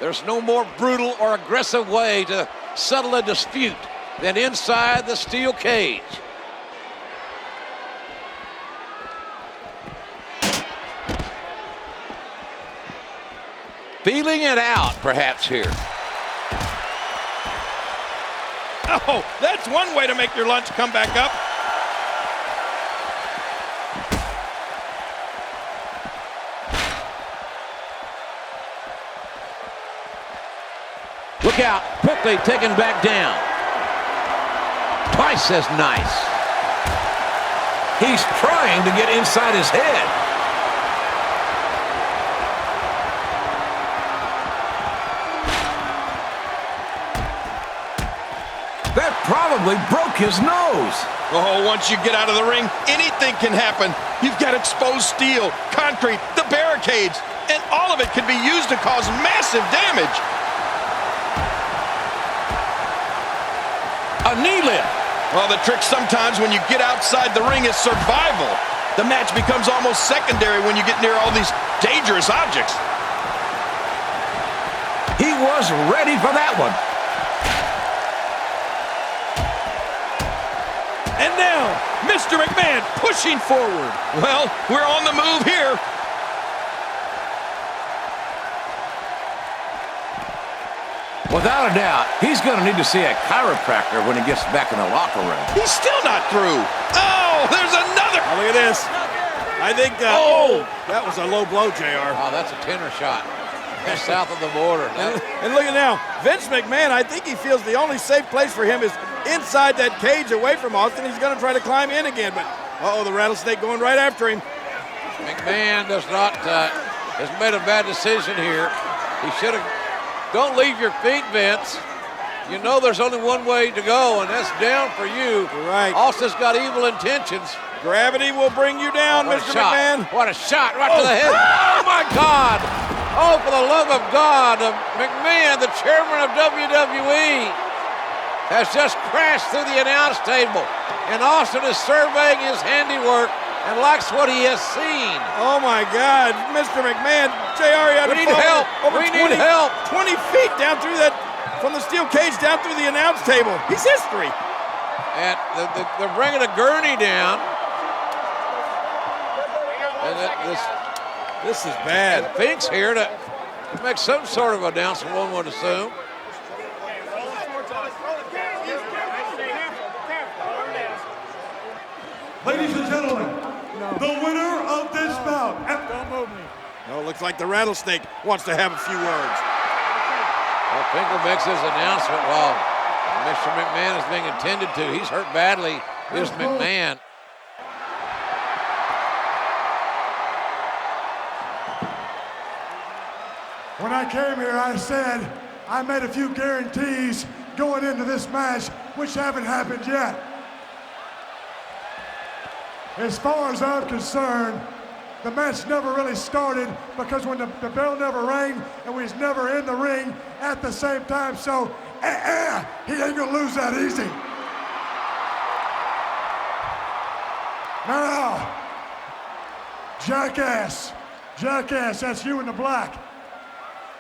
There's no more brutal or aggressive way to settle a dispute than inside the steel cage. Feeling it out, perhaps, here. Oh, that's one way to make your lunch come back up. Look out, quickly taken back down. Twice as nice. He's trying to get inside his head. That probably broke his nose. Oh, once you get out of the ring, anything can happen. You've got exposed steel, concrete, the barricades, and all of it can be used to cause massive damage. A knee lift. Well, the trick sometimes when you get outside the ring is survival. The match becomes almost secondary when you get near all these dangerous objects. He was ready for that one. And now, Mr. McMahon pushing forward. Well, we're on the move here. Without a doubt, he's going to need to see a chiropractor when he gets back in the locker room. He's still not through. Oh, there's another. Oh, look at this. I think that was a low blow, JR. Oh, that's a tenor shot. Just south of the border. And look at now, Vince McMahon, I think he feels the only safe place for him is inside that cage away from Austin. He's going to try to climb in again, but the rattlesnake going right after him. McMahon has made a bad decision here. He should have. Don't leave your feet, Vince. You know there's only one way to go, and that's down for you. You're right. Austin's got evil intentions. Gravity will bring you down, Mr. McMahon. What a shot right to the head. Oh, my God. Oh, for the love of God. McMahon, the chairman of WWE, has just crashed through the announce table, and Austin is surveying his handiwork and likes what he has seen. Oh, my God. Mr. McMahon, JR, we need help. We need help. 20 feet down through that, from the steel cage down through the announce table. He's history. And they're bringing a gurney down. And this is bad. And Fink's here to make some sort of announcement, one would assume. Ladies and gentlemen, the winner of this bout. Don't move me. No, it looks like the rattlesnake wants to have a few words. Well, Finkel makes his announcement while Mr. McMahon is being attended to. He's hurt badly, is McMahon. When I came here, I said I made a few guarantees going into this match, which haven't happened yet. As far as I'm concerned, the match never really started because when the bell never rang and we was never in the ring at the same time, so he ain't gonna lose that easy. Now, jackass, that's you in the black.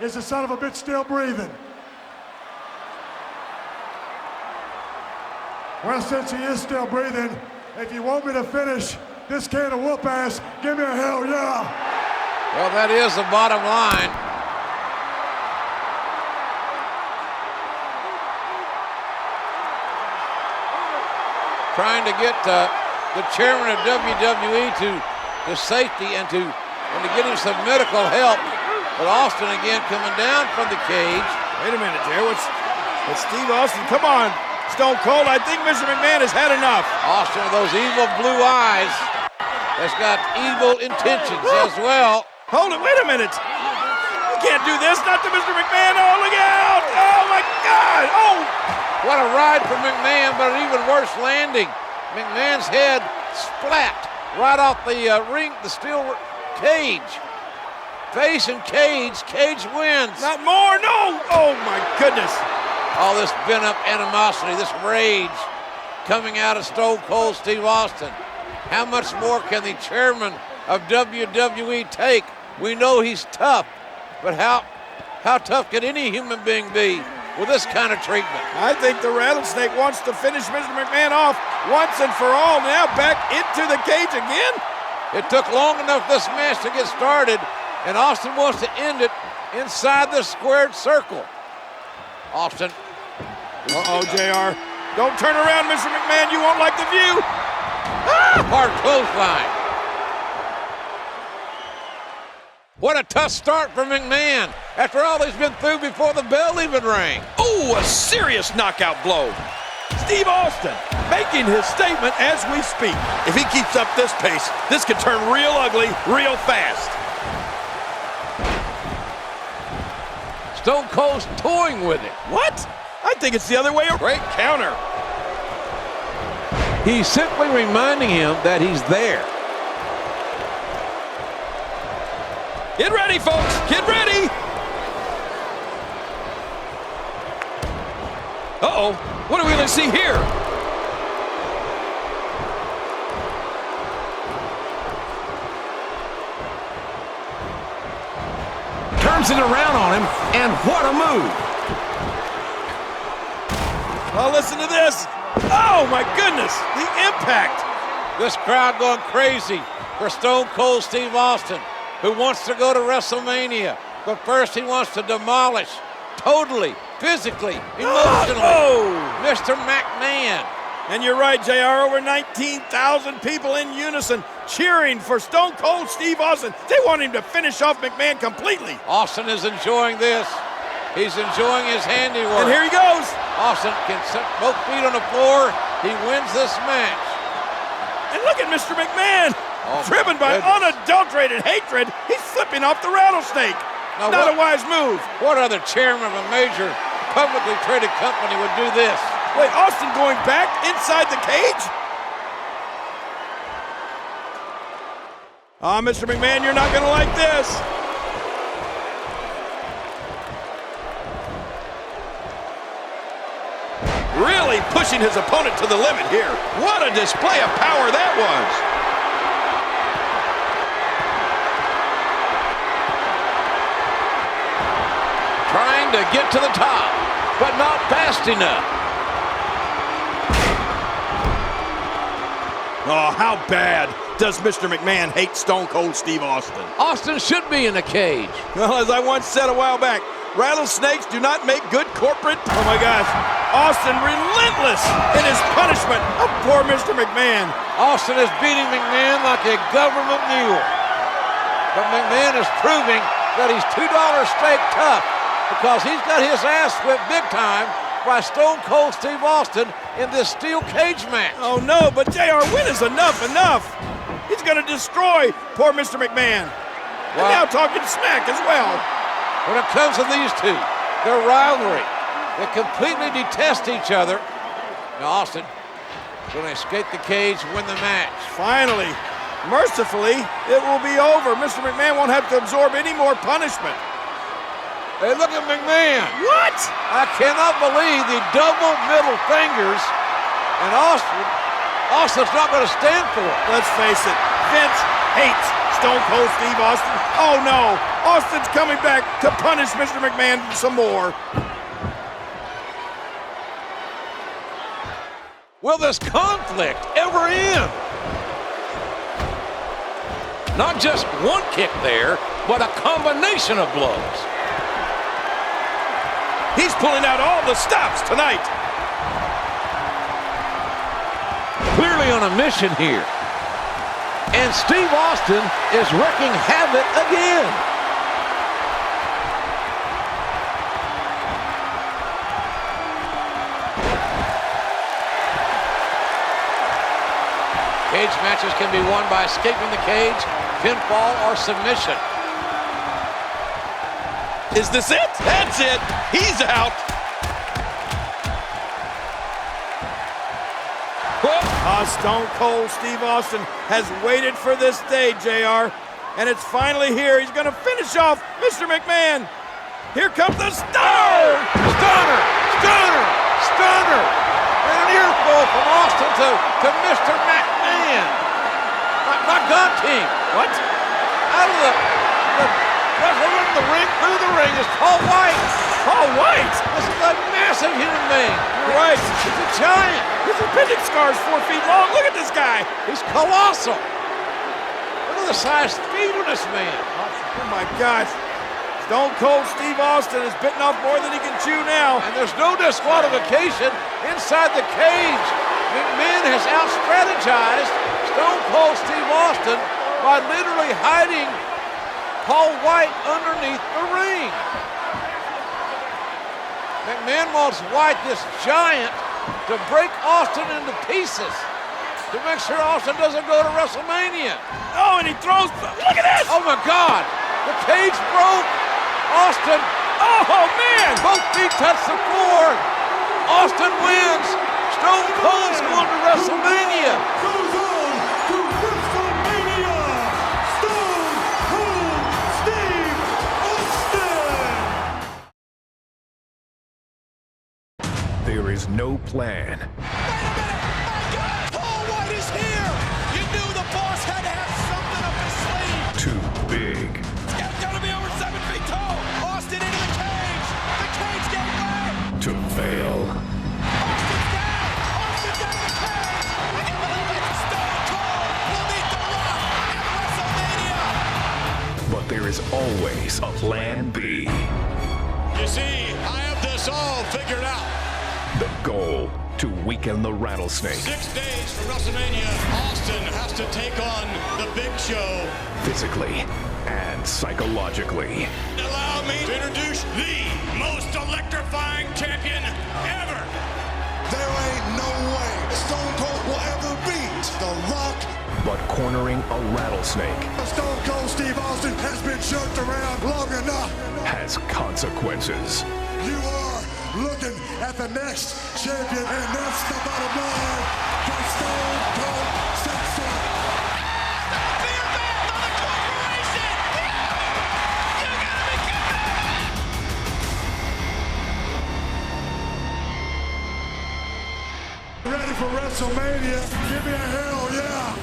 Is the son of a bitch still breathing? Well, since he is still breathing, if you want me to finish this can of whoop ass, give me a hell yeah. Well, that is the bottom line. Trying to get the chairman of WWE to safety and to get him some medical help. But Austin again coming down from the cage. Wait a minute, Jay. What's Steve Austin? Come on, Stone Cold. I think Mr. McMahon has had enough. Austin with those evil blue eyes has got evil intentions as well. Hold it. Wait a minute. You can't do this. Not to Mr. McMahon. Oh, look out. Oh, my God. Oh. What a ride for McMahon, but an even worse landing. McMahon's head splat right off the the steel cage. Face and cage wins. Not more, no! Oh my goodness. All this pent-up animosity, this rage coming out of Stone Cold Steve Austin. How much more can the chairman of WWE take? We know he's tough, but how How tough can any human being be with this kind of treatment? I think the Rattlesnake wants to finish Mr. McMahon off once and for all. Now back into the cage again. It took long enough this match to get started, and Austin wants to end it inside the squared circle. Austin. Uh-oh, JR. Don't turn around, Mr. McMahon. You won't like the view. Ah! Hard clothesline. What a tough start for McMahon after all he's been through before the bell even rang. Oh, a serious knockout blow. Steve Austin making his statement as we speak. If he keeps up this pace, this could turn real ugly real fast. Stone Cold's toying with it. What? I think it's the other way around. Great counter. He's simply reminding him that he's there. Get ready, folks. Get ready. Uh-oh. What are we going to see here? Turns it around on him, and what a move. Well, listen to this. Oh, my goodness. The impact. This crowd going crazy for Stone Cold Steve Austin, who wants to go to WrestleMania. But first he wants to demolish, totally, physically, emotionally, Mr. McMahon. And you're right, JR. Over 19,000 people in unison cheering for Stone Cold Steve Austin. They want him to finish off McMahon completely. Austin is enjoying this. He's enjoying his handiwork. And here he goes. Austin can set both feet on the floor. He wins this match. And look at Mr. McMahon. Oh, driven by unadulterated hatred, he's flipping off the Rattlesnake. Now Not a wise move. What other chairman of a major publicly traded company would do this? Wait, Austin going back inside the cage? Mr. McMahon, you're not going to like this. Really pushing his opponent to the limit here. What a display of power that was. Trying to get to the top, but not fast enough. Oh, how bad does Mr. McMahon hate Stone Cold Steve Austin? Austin should be in a cage. Well, as I once said a while back, rattlesnakes do not make good corporate. Oh my gosh, Austin relentless in his punishment of poor Mr. McMahon. Austin is beating McMahon like a government mule. But McMahon is proving that he's $2 steak tough because he's got his ass whipped big time by Stone Cold Steve Austin in this steel cage match. Oh no, but JR, when is enough? He's gonna destroy poor Mr. McMahon. And now talking smack as well. When it comes to these two, their rivalry, they completely detest each other. Now Austin going to escape the cage, win the match. Finally, mercifully, it will be over. Mr. McMahon won't have to absorb any more punishment. Hey, look at McMahon. What? I cannot believe the double middle fingers, and Austin's not going to stand for it. Let's face it, Vince hates Stone Cold Steve Austin. Oh no, Austin's coming back to punish Mr. McMahon some more. Will this conflict ever end? Not just one kick there, but a combination of blows. He's pulling out all the stops tonight. Clearly on a mission here. And Steve Austin is wreaking havoc again. Cage matches can be won by escaping the cage, pinfall, or submission. Is this it? That's it. He's out. Stone Cold Steve Austin has waited for this day, JR, and it's finally here. He's going to finish off Mr. McMahon. Here comes the stunner! Stunner! And an earful from Austin to Mr. McMahon. Not Gunting. What? Out of the Wrestling the ring through the ring is Paul White. Paul White! This is a massive human being. You're right. He's a giant. His appendix scar is 4 feet long. Look at this guy. He's colossal. Look at the size speed of this man. Oh my gosh. Stone Cold Steve Austin is bitten off more than he can chew now. And there's no disqualification inside the cage. McMahon has out-strategized Stone Cold Steve Austin by literally hiding Paul White underneath the ring. McMahon wants White, this giant, to break Austin into pieces to make sure Austin doesn't go to WrestleMania. Oh, and he throws, look at this! Oh my God, the cage broke. Austin, Oh man! both feet touch the floor. Austin wins. Stone Cold's going to WrestleMania. Goes on to WrestleMania. Stone Cold Steve Austin. There is no plan. Wait a minute! My God! Paul White is here! You knew the boss had to have something up his sleeve! Too big. It's gotta be over 7 feet tall! Austin into the cage! The cage gave way! To fail. Austin's down! Austin's out of the cage! I can't believe it! Stone Cold will meet The Rock at WrestleMania! But there is always a plan B. You see, I have this all figured out. The goal to weaken the rattlesnake 6 days from WrestleMania, Austin has to take on the Big Show. physically and psychologically. Allow me to introduce the most electrifying champion ever. There ain't no way Stone Cold will ever beat The Rock. But cornering a rattlesnake Stone Cold Steve Austin has been jerked around long enough. has consequences. You are looking at the next champion, and that's the bottom line. The Stone Cold said so. Fear back on the corporation. You gotta be kidding me. Ready for WrestleMania? Give me a hell yeah.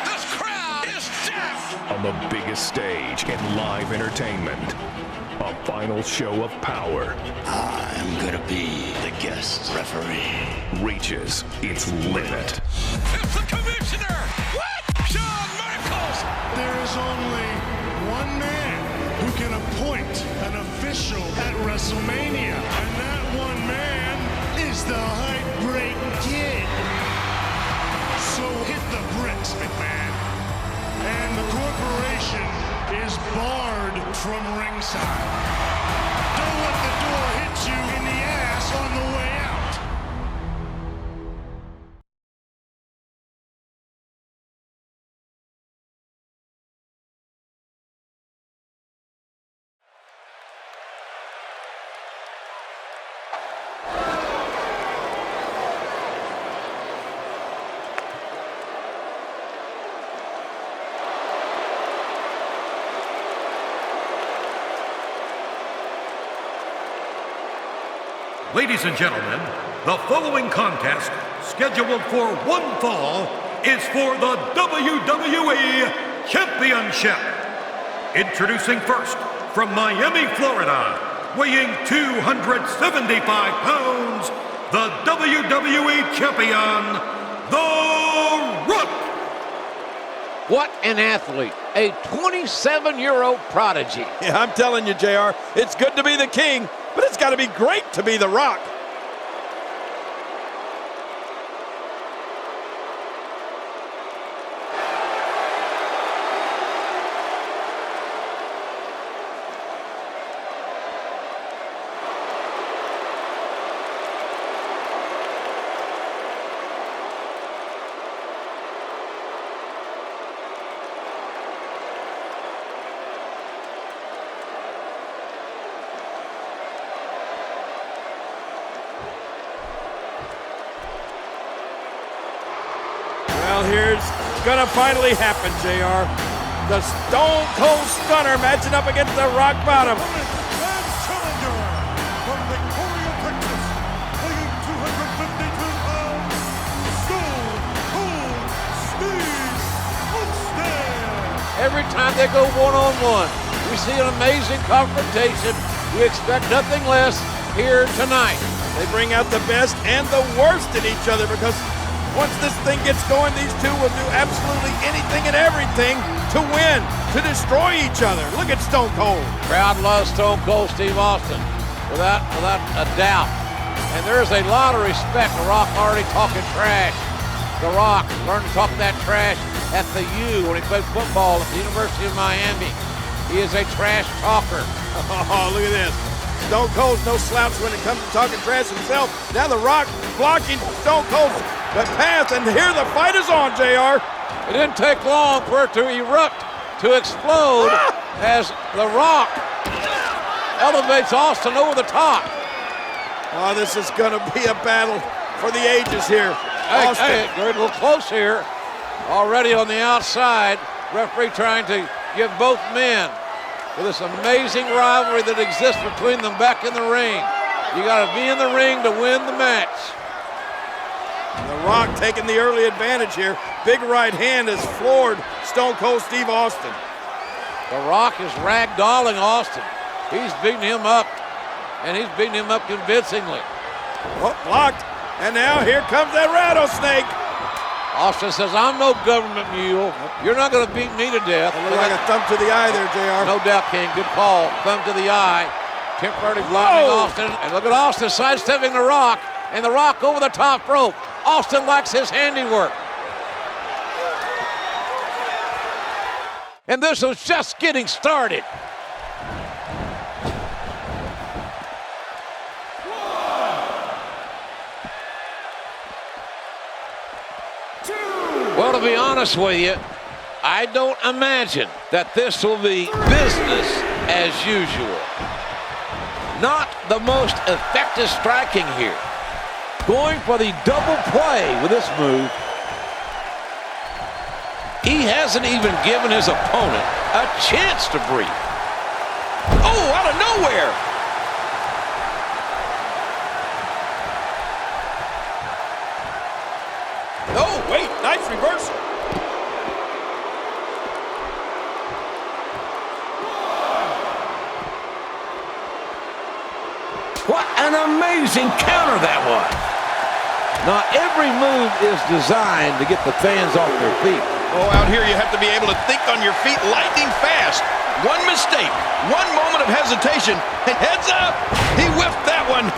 This crowd is deaf. On the biggest stage in live entertainment, a final show of power I'm gonna be the guest referee. reaches its limit. It's the commissioner. What? Shawn Michaels. There is only one man who can appoint an official at WrestleMania, and that one man is the Heartbreak Kid. So hit the bricks, McMahon. And the corporation is barred from ringside. Don't let the door hit you in the ass on the way out. Ladies and gentlemen, the following contest, scheduled for one fall, is for the WWE Championship. Introducing first, from Miami, Florida, weighing 275 pounds, the WWE Champion, The Rock. What an athlete. A 27-year-old prodigy. Yeah, I'm telling you, JR, it's good to be the king, but it's got to be great to be The Rock. Well, here's gonna finally happen, JR. The Stone Cold Stunner matching up against the Rock Bottom. And challenger from Victoria, Texas, weighing 252 pounds, Stone Cold Steve Austin. every time they go one-on-one. We see an amazing confrontation. We expect nothing less here tonight. They bring out the best and the worst in each other because once this thing gets going, these two will do absolutely anything and everything to win, to destroy each other. Look at Stone Cold. Crowd loves Stone Cold Steve Austin, without a doubt. And there's a lot of respect. The Rock already talking trash. The Rock learned to talk that trash at the U when he played football at the University of Miami. He is a trash talker. Oh, look at this. Stone Cold's no slouch when it comes to talking trash himself. Now The Rock blocking Stone Cold's path, and here the fight is on, JR. It didn't take long for it to erupt, to explode, as The Rock elevates Austin over the top. Oh, this is going to be a battle for the ages here. Hey, they're a little close here. Already on the outside, referee trying to give both men with this amazing rivalry that exists between them back in the ring. You got to be in the ring to win the match. The Rock taking the early advantage here. Big right hand has floored Stone Cold Steve Austin. The Rock is ragdolling Austin. He's beating him up, and he's beating him up convincingly. Oh, blocked. And now here comes that rattlesnake. Austin says, I'm no government mule. You're not going to beat me to death. It looked like a thumb to the eye there, JR. No doubt, King. Good call. Thumb to the eye. Temporarily blocking Austin. And look at Austin sidestepping The Rock. And The Rock over the top rope. Austin likes his handiwork. And this was just getting started. Well, to be honest with you, I don't imagine that this will be business as usual. Not the most effective striking here. Going for the double play with this move. He hasn't even given his opponent a chance to breathe. Oh, out of nowhere! Oh, wait, nice reversal. What an amazing counter that was. Now, every move is designed to get the fans off their feet. Oh, out here you have to be able to think on your feet lightning fast. One mistake, one moment of hesitation, and heads up, he whiffed that one.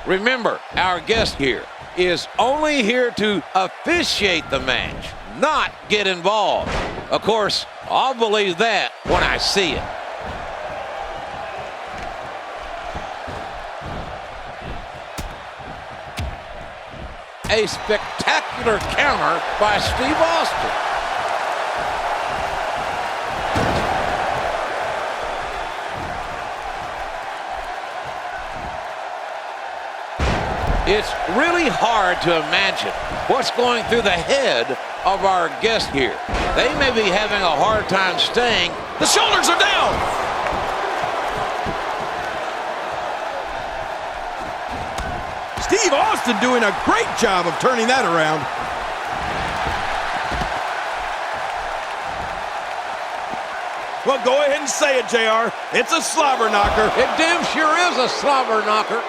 Remember, our guest here is only here to officiate the match, not get involved. Of course, I'll believe that when I see it. A spectacular counter by Steve Austin. It's really hard to imagine what's going through the head of our guest here. They may be having a hard time staying. The shoulders are down. Steve Austin doing a great job of turning that around. Well, go ahead and say it, JR. It's a slobber knocker. It damn sure is a slobber knocker.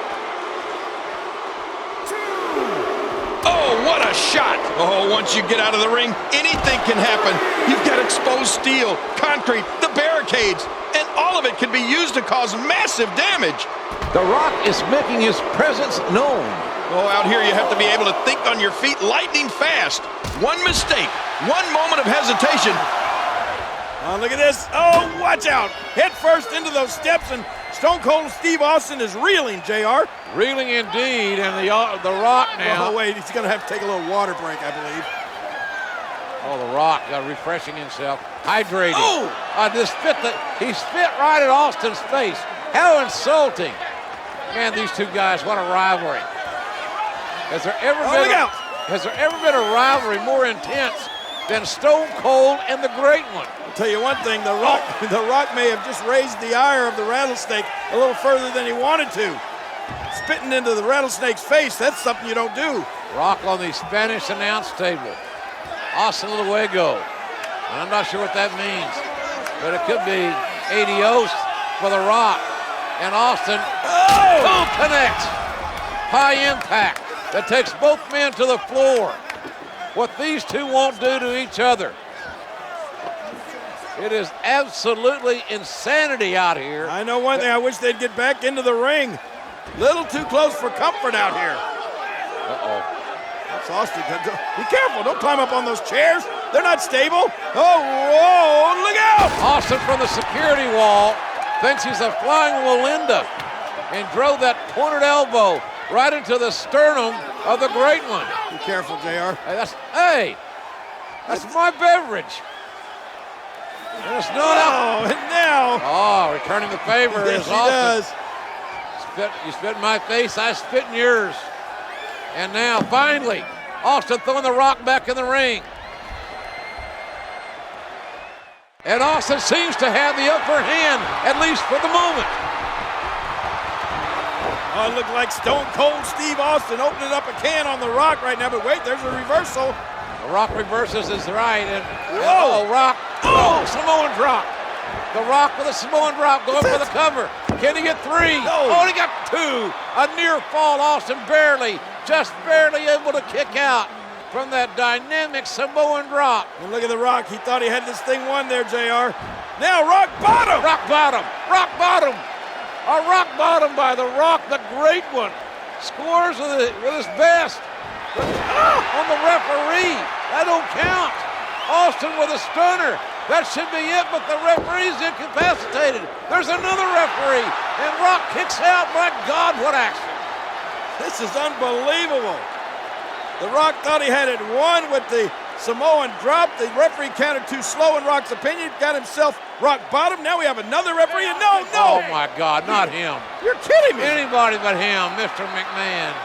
Oh, what a shot. Oh, once you get out of the ring, anything can happen. You've got exposed steel, concrete, the barricades, and all of it can be used to cause massive damage. The Rock is making his presence known. Oh, out here you have to be able to think on your feet lightning fast. One mistake, one moment of hesitation. Oh, look at this. Oh, watch out. Head first into those steps, and Stone Cold Steve Austin is reeling, JR. Reeling indeed, and the Rock now. Oh, wait, he's going to have to take a little water break, I believe. Oh, the Rock refreshing himself, hydrating. Oh! He spit right at Austin's face. How insulting. Man, these two guys, what a rivalry. Has there ever been a rivalry more intense than Stone Cold and the Great One? I'll tell you one thing, the Rock may have just raised the ire of the rattlesnake a little further than he wanted to. spitting into the rattlesnake's face. That's something you don't do. Rock on the Spanish announce table. Hasta luego. And I'm not sure what that means, but it could be adios for The Rock. And Austin connects. High impact that takes both men to the floor. What these two won't do to each other. It is absolutely insanity out here. I know one thing, I wish they'd get back into the ring. Little too close for comfort out here. Uh-oh. That's Austin. Be careful, don't climb up on those chairs. They're not stable. Oh, whoa, look out! Austin from the security wall thinks he's a flying Walinda and drove that pointed elbow right into the sternum of the Great One. Be careful, JR. Hey, that's my beverage. And it's not out. And now. Oh, returning the favor Yes, is he Austin. does. You spit in my face, I spit in yours. And now, finally, Austin throwing The Rock back in the ring. And Austin seems to have the upper hand, at least for the moment. Oh, it looked like Stone Cold Steve Austin opening up a can on The Rock right now, but wait, there's a reversal. The Rock reverses his right, and Rock. Oh, Samoan drop. The Rock with a Samoan drop going for the cover. Can he get three? No. Oh, he got two. A near fall. Austin just barely able to kick out from that dynamic Samoan drop. And look at The Rock. He thought he had this thing won there, JR. Now Rock bottom. Rock bottom. Rock bottom. A rock bottom by The Rock, the Great One. Scores with his best. On the referee. That don't count. Austin with a stunner. That should be it, but the referee's incapacitated. There's another referee, and Rock kicks out. My God, what action. This is unbelievable. The Rock thought he had it won with the Samoan drop. The referee counted too slow in Rock's opinion. Got himself rock bottom. Now we have another referee, and no. Oh, my God, not him. You're kidding me. Anybody but him, Mr. McMahon.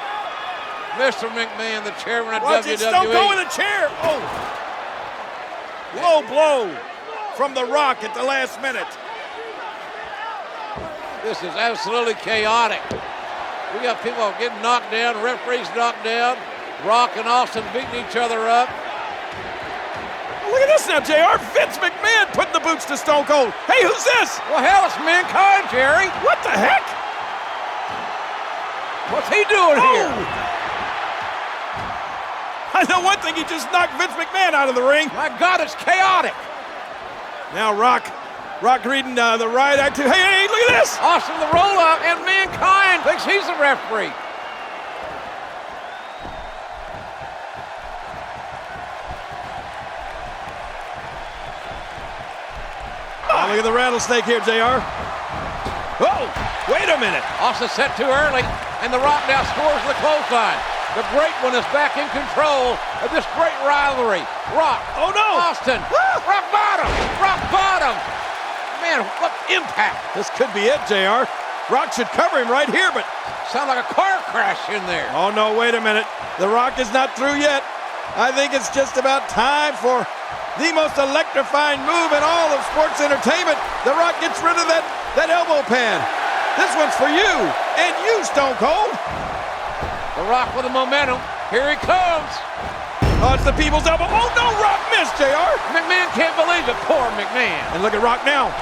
Mr. McMahon, the chairman of Watch WWE. it, Stone Cold in the chair. Oh. Low blow from The Rock at the last minute. This is absolutely chaotic. We got people getting knocked down, referees knocked down, Rock and Austin beating each other up. Look at this now, JR. Vince McMahon putting the boots to Stone Cold. Hey, who's this? Well, hell, it's Mankind, Jerry. What the heck? What's he doing here? I know one thing, he just knocked Vince McMahon out of the ring. My God, it's chaotic. Now Rock reading the riot act. Hey, look at this. Austin the roll up, and Mankind thinks he's the referee. Oh, look at the rattlesnake here, JR. Oh, wait a minute. Austin set too early, and The Rock now scores the clothesline. The Great One is back in control of this great rivalry. Rock. Oh, no. Austin. Rock bottom. Rock bottom. Man, what impact. This could be it, JR. Rock should cover him right here, but... Sound like a car crash in there. Oh, no, wait a minute. The Rock is not through yet. I think it's just about time for the most electrifying move in all of sports entertainment. The Rock gets rid of that elbow pad. This one's for you, and you, Stone Cold. The Rock with the momentum. Here he comes. Oh, it's the people's elbow. Oh, no, Rock missed, JR. McMahon can't believe it. Poor McMahon. And look at Rock now.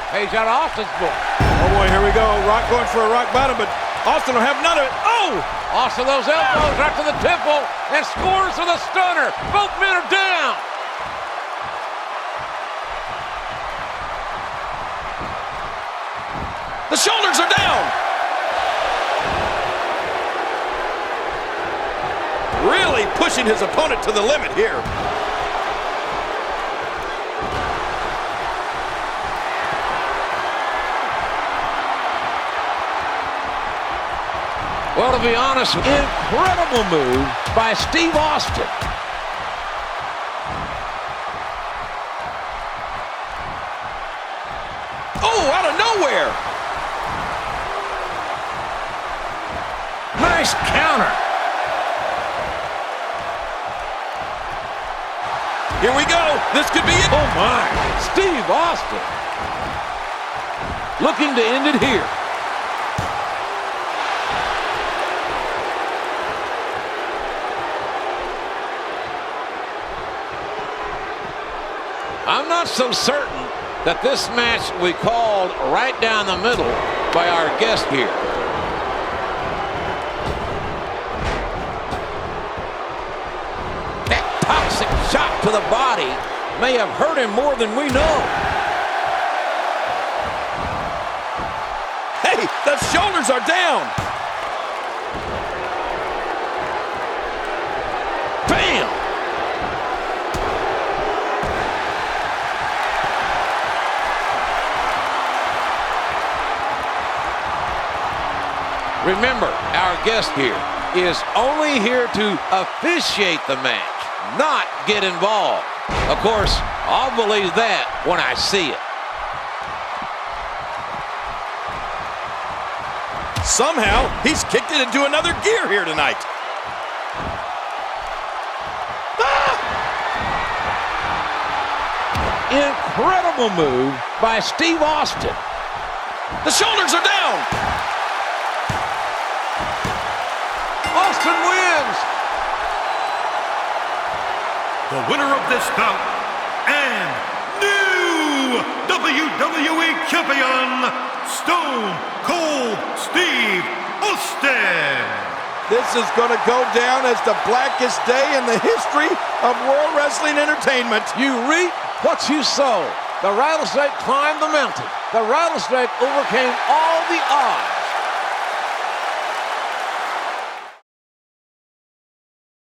Page out of Austin's book. Oh, boy, here we go. Rock going for a rock bottom, but Austin will have none of it. Oh! Austin, those elbows right to the temple, and scores with a stunner. Both men are down. The shoulders are down. Really pushing his opponent to the limit here. Well, to be honest, incredible move by Steve Austin. Oh, out of nowhere. Nice counter. Here we go. This could be it. Oh, my. Steve Austin. Looking to end it here. not so certain that this match we called right down the middle by our guest here. That toxic shot to the body may have hurt him more than we know. Hey, the shoulders are down. Bam! Remember, our guest here is only here to officiate the match, not get involved. Of course, I'll believe that when I see it. Somehow, he's kicked it into another gear here tonight. Incredible move by Steve Austin. The shoulders are down. Austin wins. The winner of this bout and new WWE Champion, Stone Cold Steve Austin. This is going to go down as the blackest day in the history of World Wrestling Entertainment. You reap what you sow. The rattlesnake climbed the mountain. The rattlesnake overcame all the odds.